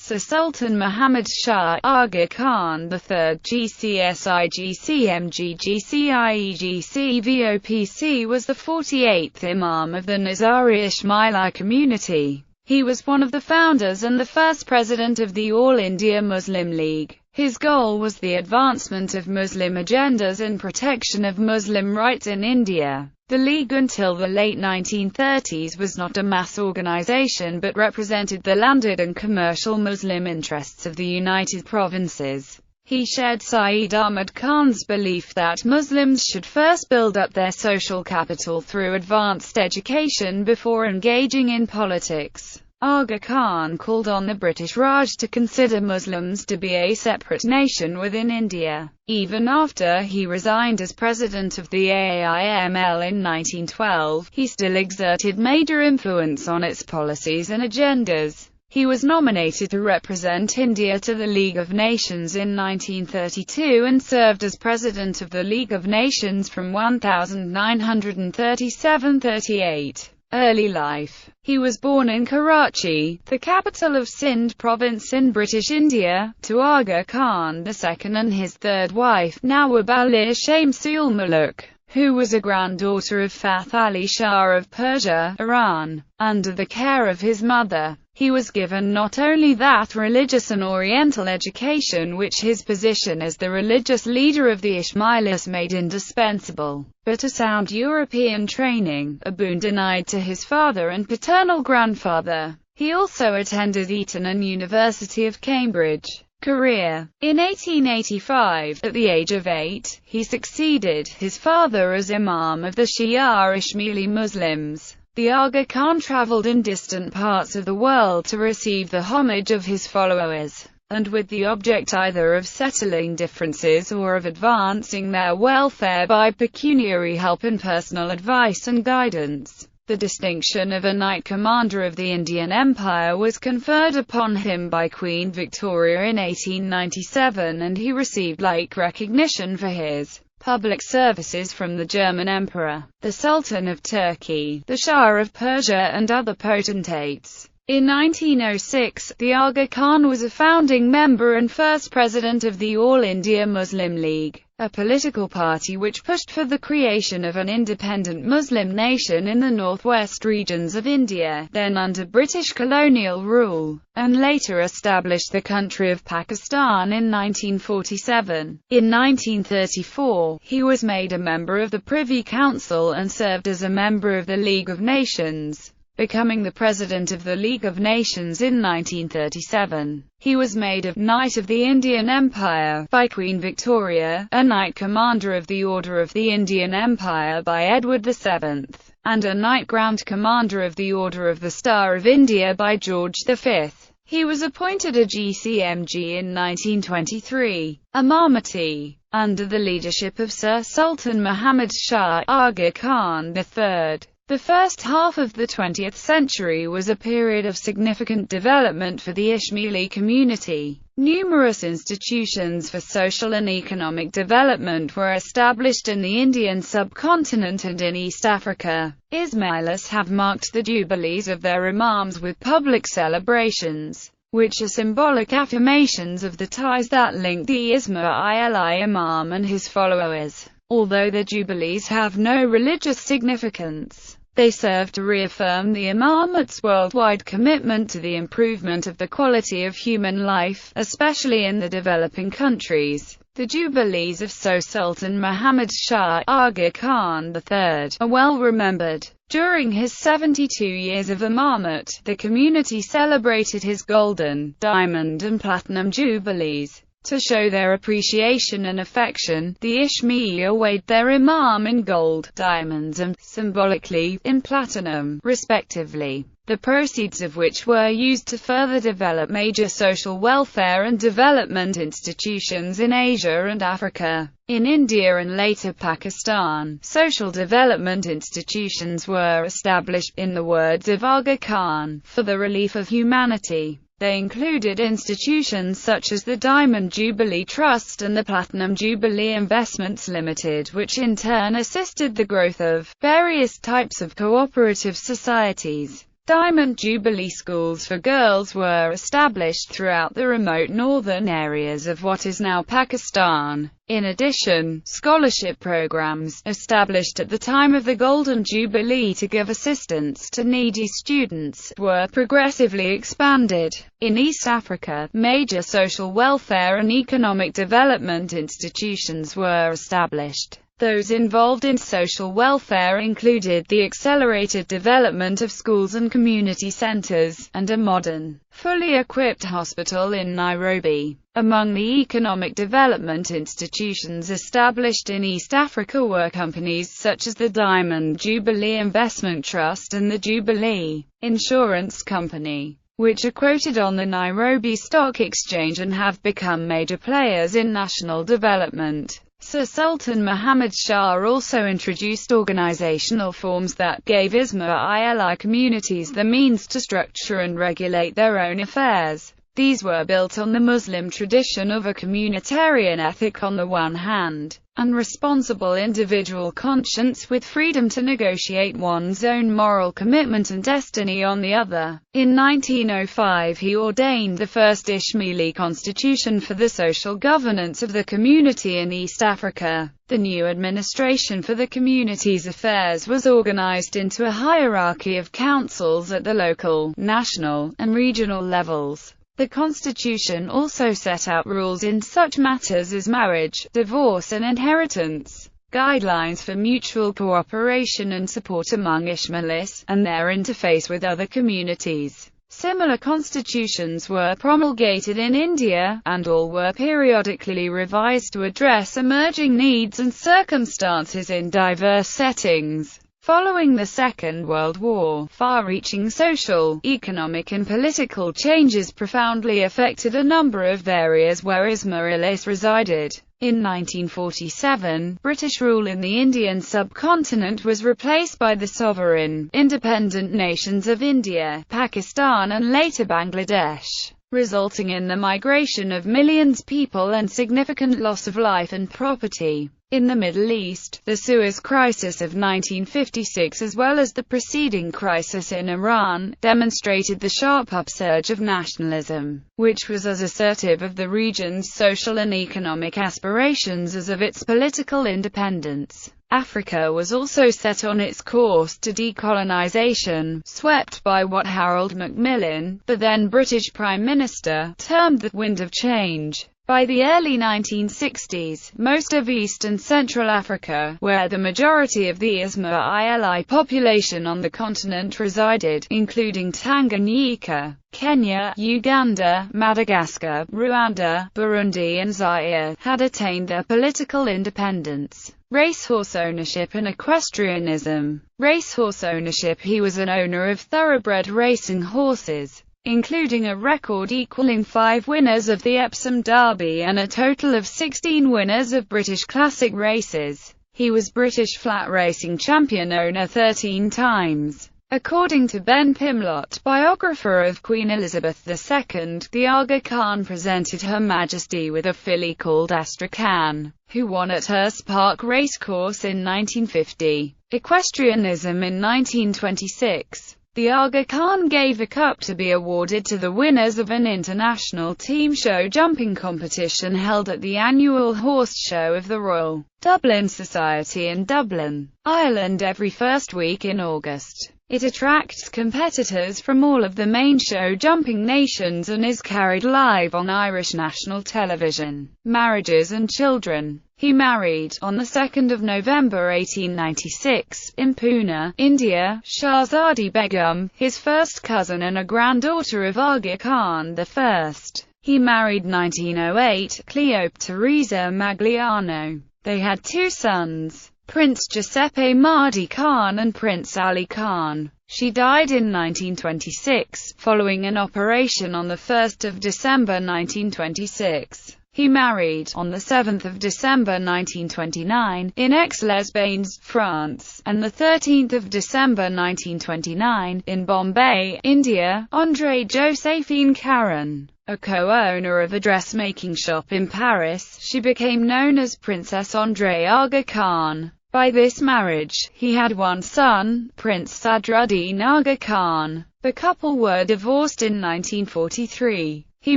Sir Sultan Muhammad Shah Aga Khan III GCSIGCMGGCIEGCVOPC was the 48th Imam of the Nizari Ismaili community. He was one of the founders and the first president of the All India Muslim League. His goal was the advancement of Muslim agendas and protection of Muslim rights in India. The League until the late 1930s was not a mass organization but represented the landed and commercial Muslim interests of the United Provinces. He shared Syed Ahmad Khan's belief that Muslims should first build up their social capital through advanced education before engaging in politics. Aga Khan called on the British Raj to consider Muslims to be a separate nation within India. Even after he resigned as president of the AIML in 1912, he still exerted major influence on its policies and agendas. He was nominated to represent India to the League of Nations in 1932 and served as president of the League of Nations from 1937–38. Early life. He was born in Karachi, the capital of Sindh province in British India, to Aga Khan II and his third wife, Nawab Ali Shamsul Muluk, who was a granddaughter of Fath Ali Shah of Persia, Iran. Under the care of his mother, he was given not only that religious and oriental education which his position as the religious leader of the Ismailis made indispensable, but a sound European training, a boon denied to his father and paternal grandfather. He also attended Eton and University of Cambridge. Career. In 1885, at the age of 8, he succeeded his father as Imam of the Shia Ismaili Muslims. The Aga Khan travelled in distant parts of the world to receive the homage of his followers, and with the object either of settling differences or of advancing their welfare by pecuniary help and personal advice and guidance. The distinction of a Knight Commander of the Indian Empire was conferred upon him by Queen Victoria in 1897, and he received like recognition for his public services from the German Emperor, the Sultan of Turkey, the Shah of Persia and other potentates. In 1906, the Aga Khan was a founding member and first president of the All India Muslim League, a political party which pushed for the creation of an independent Muslim nation in the northwest regions of India, then under British colonial rule, and later established the country of Pakistan in 1947. In 1934, he was made a member of the Privy Council and served as a member of the League of Nations, becoming the President of the League of Nations in 1937. He was made a Knight of the Indian Empire by Queen Victoria, a Knight Commander of the Order of the Indian Empire by Edward VII, and a Knight Grand Commander of the Order of the Star of India by George V. He was appointed a GCMG in 1923, Imamati, under the leadership of Sir Sultan Muhammad Shah Aga Khan III. The first half of the 20th century was a period of significant development for the Ismaili community. Numerous institutions for social and economic development were established in the Indian subcontinent and in East Africa. Ismailis have marked the jubilees of their imams with public celebrations, which are symbolic affirmations of the ties that link the Ismaili Imam and his followers. Although the jubilees have no religious significance, they serve to reaffirm the Imamat's worldwide commitment to the improvement of the quality of human life, especially in the developing countries. The jubilees of Sir Sultan Muhammad Shah Aga Khan III are well remembered. During his 72 years of imamate, the community celebrated his golden, diamond and platinum jubilees. To show their appreciation and affection, the Ismaili weighed their imam in gold, diamonds and, symbolically, in platinum, respectively, the proceeds of which were used to further develop major social welfare and development institutions in Asia and Africa. In India and later Pakistan, social development institutions were established, in the words of Aga Khan, for the relief of humanity. They included institutions such as the Diamond Jubilee Trust and the Platinum Jubilee Investments Limited, which in turn assisted the growth of various types of cooperative societies. Diamond Jubilee schools for girls were established throughout the remote northern areas of what is now Pakistan. In addition, scholarship programs, established at the time of the Golden Jubilee to give assistance to needy students, were progressively expanded. In East Africa, major social welfare and economic development institutions were established. Those involved in social welfare included the accelerated development of schools and community centers, and a modern, fully equipped hospital in Nairobi. Among the economic development institutions established in East Africa were companies such as the Diamond Jubilee Investment Trust and the Jubilee Insurance Company, which are quoted on the Nairobi Stock Exchange and have become major players in national development. Sir Sultan Muhammad Shah also introduced organizational forms that gave Ismaili communities the means to structure and regulate their own affairs. These were built on the Muslim tradition of a communitarian ethic on the one hand, and responsible individual conscience with freedom to negotiate one's own moral commitment and destiny on the other. In 1905 he ordained the first Ismaili constitution for the social governance of the community in East Africa. The new administration for the community's affairs was organized into a hierarchy of councils at the local, national, and regional levels. The constitution also set out rules in such matters as marriage, divorce and inheritance, guidelines for mutual cooperation and support among Ismailis, and their interface with other communities. Similar constitutions were promulgated in India, and all were periodically revised to address emerging needs and circumstances in diverse settings. Following the Second World War, far-reaching social, economic and political changes profoundly affected a number of areas where Ismailis resided. In 1947, British rule in the Indian subcontinent was replaced by the sovereign, independent nations of India, Pakistan and later Bangladesh, resulting in the migration of millions of people and significant loss of life and property. In the Middle East, the Suez Crisis of 1956 as well as the preceding crisis in Iran, demonstrated the sharp upsurge of nationalism, which was as assertive of the region's social and economic aspirations as of its political independence. Africa was also set on its course to decolonization, swept by what Harold Macmillan, the then British Prime Minister, termed the wind of change. By the early 1960s, most of East and Central Africa, where the majority of the Ismaili population on the continent resided, including Tanganyika, Kenya, Uganda, Madagascar, Rwanda, Burundi and Zaire, had attained their political independence. Racehorse ownership and equestrianism. Racehorse ownership. He was an owner of thoroughbred racing horses, including a record equaling 5 winners of the Epsom Derby and a total of 16 winners of British classic races. He was British flat racing champion owner 13 times. According to Ben Pimlott, biographer of Queen Elizabeth II, the Aga Khan presented Her Majesty with a filly called Astrakhan, who won at Hurst Park Racecourse in 1950. Equestrianism. In 1926, the Aga Khan gave a cup to be awarded to the winners of an international team show jumping competition held at the annual horse show of the Royal Dublin Society in Dublin, Ireland every first week in August. It attracts competitors from all of the main show jumping nations and is carried live on Irish national television. Marriages and children. He married, on the 2nd of November 1896, in Pune, India, Shahzadi Begum, his first cousin and a granddaughter of Aga Khan I. He married 1908, Cleope Teresa Magliano. They had 2 sons, Prince Giuseppe Mardi Khan and Prince Ali Khan. She died in 1926, following an operation on the 1st of December 1926. He married, on the 7th of December 1929, in Aix-les-Bains, France, and the 13th of December 1929, in Bombay, India, André Josephine Caron, a co-owner of a dressmaking shop in Paris. She became known as Princess André Aga Khan. By this marriage, he had one son, Prince Sadruddin Aga Khan. The couple were divorced in 1943. He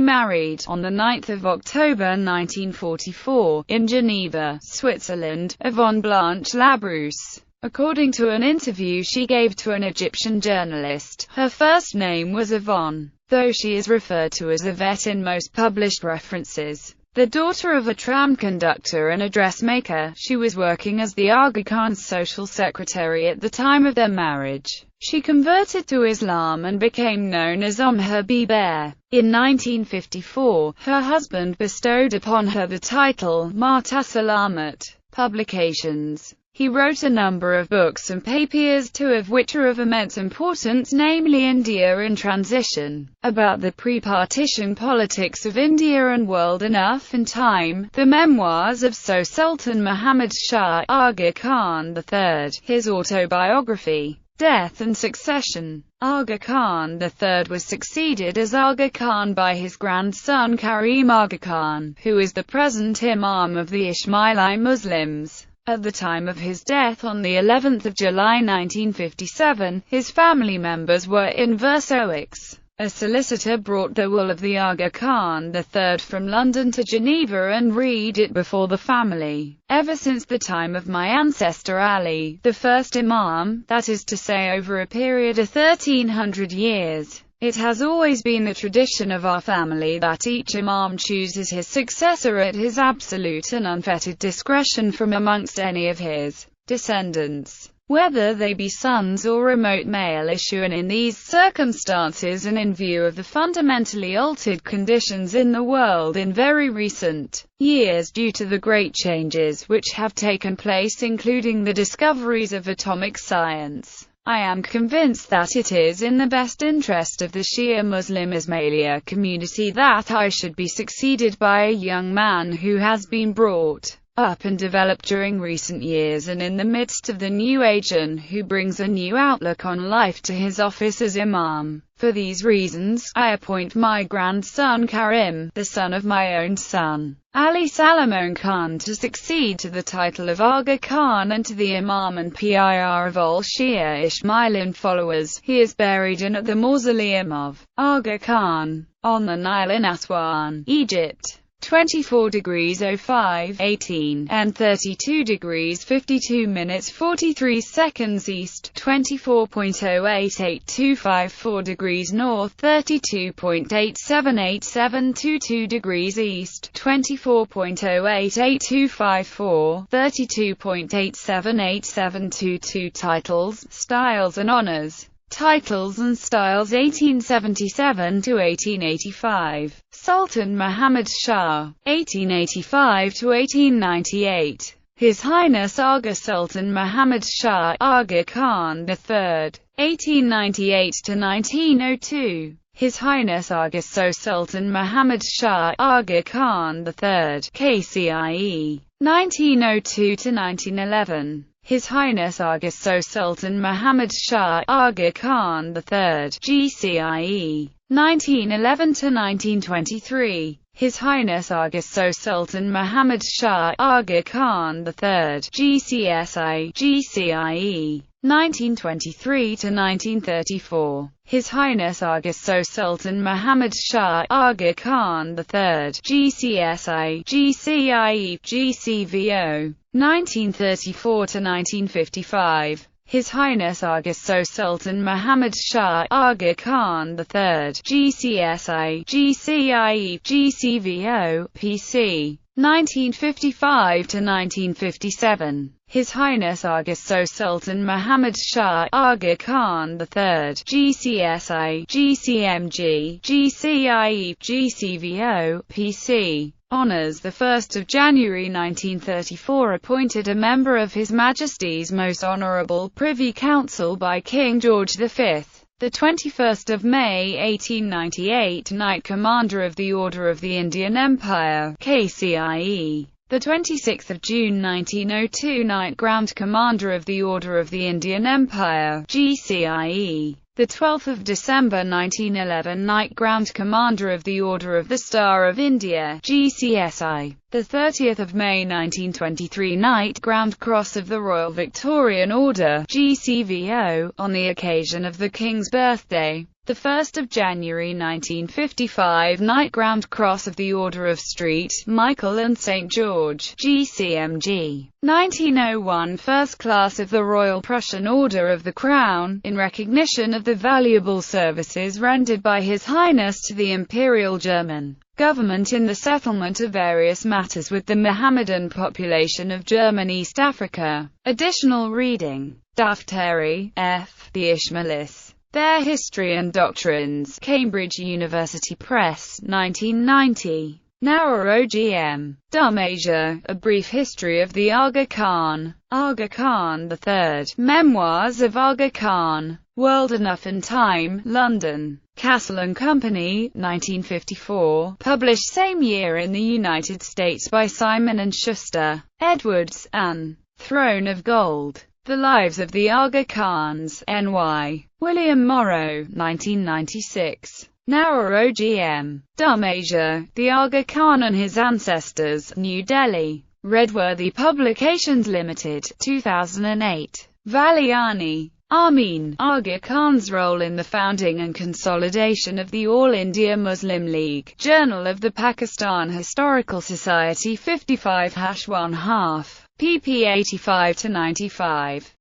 married, on 9 October 1944, in Geneva, Switzerland, Yvonne Blanche Labrousse. According to an interview she gave to an Egyptian journalist, her first name was Yvonne, though she is referred to as Yvette in most published references. The daughter of a tram conductor and a dressmaker, she was working as the Aga Khan's social secretary at the time of their marriage. She converted to Islam and became known as Habiba. In 1954, her husband bestowed upon her the title Mata Salamat. Publications. He wrote a number of books and papers, two of which are of immense importance, namely India in Transition, about the pre-partition politics of India and World Enough in Time, the memoirs of Sultan Muhammad Shah Aga Khan III, his autobiography, Death and Succession. Aga Khan III was succeeded as Aga Khan by his grandson Karim Aga Khan, who is the present Imam of the Ismaili Muslims. At the time of his death on the 11th of July 1957, his family members were in Versailles. A solicitor brought the will of the Aga Khan III from London to Geneva and read it before the family. Ever since the time of my ancestor Ali, the first Imam, that is to say over a period of 1300 years, it has always been the tradition of our family that each Imam chooses his successor at his absolute and unfettered discretion from amongst any of his descendants, whether they be sons or remote male issue, and in these circumstances and in view of the fundamentally altered conditions in the world in very recent years due to the great changes which have taken place, including the discoveries of atomic science, I am convinced that it is in the best interest of the Shia Muslim Ismailia community that I should be succeeded by a young man who has been brought up and developed during recent years and in the midst of the new age, and who brings a new outlook on life to his office as Imam. For these reasons, I appoint my grandson Karim, the son of my own son, Ali Salamon Khan, to succeed to the title of Aga Khan and to the Imam and Pir of all Shia Ismailin followers. He is buried in at the mausoleum of Aga Khan, on the Nile in Aswan, Egypt. 24 degrees 05, 18, and 32 degrees 52 minutes 43 seconds east, 24.088254 degrees north, 32.878722 degrees east, 24.088254, 32.878722 Titles, styles and honors. Titles and styles 1877 to 1885. Sultan Muhammad Shah, 1885 to 1898. His Highness Aga Sultan Muhammad Shah Aga Khan III, 1898 to 1902. His Highness Aga Sultan Muhammad Shah Aga Khan III, KCIE, 1902 to 1911. His Highness Aga Sultan Muhammad Shah Aga Khan III, GCIE, 1911 to 1923. His Highness Aga Sultan Muhammad Shah Aga Khan III, GCSI, GCIE, 1923 to 1934. His Highness Aga Sultan Muhammad Shah Aga Khan III, GCSI, GCIE, GCVO, 1934 to 1955. His Highness Aga Sultan Muhammad Shah Aga Khan III, GCSI, GCIE, GCVO, PC, 1955 to 1957. His Highness Aga Sultan Muhammad Shah Aga Khan III, GCSI, GCMG, GCIE, GCVO, PC. Honours. The 1st of January 1934 appointed a member of His Majesty's Most Honourable Privy Council by King George V. The 21st of May 1898 Knight Commander of the Order of the Indian Empire, KCIE. The 26th of June 1902 Knight Grand Commander of the Order of the Indian Empire, GCIE. the 12th of December 1911 Knight Grand Commander of the Order of the Star of India, GCSI. The 30th of May 1923 Knight Grand Cross of the Royal Victorian Order, GCVO, on the occasion of the King's birthday. The 1st of January 1955 Knight Grand Cross of the Order of St. Michael and St. George, GCMG. 1901 First Class of the Royal Prussian Order of the Crown, in recognition of the valuable services rendered by His Highness to the Imperial German government in the settlement of various matters with the Mohammedan population of German East Africa. Additional reading. Daftari, F. The Ishmaelites. Their History and Doctrines. Cambridge University Press, 1990. Nauro GM. Dharmasia, A Brief History of the Aga Khan. Aga Khan III. Memoirs of Aga Khan. World Enough and Time, London. Castle and Company, 1954. Published same year in the United States by Simon & Schuster. Edwards, Anne. Throne of Gold. The Lives of the Aga Khans, N.Y. William Morrow, 1996. Nauro GM. Dharmasia, The Aga Khan and His Ancestors, New Delhi. Redworthy Publications Limited, 2008. Valiani. Amin. Aga Khan's role in the founding and consolidation of the All India Muslim League. Journal of the Pakistan Historical Society 55-1/2. pp. 85-95.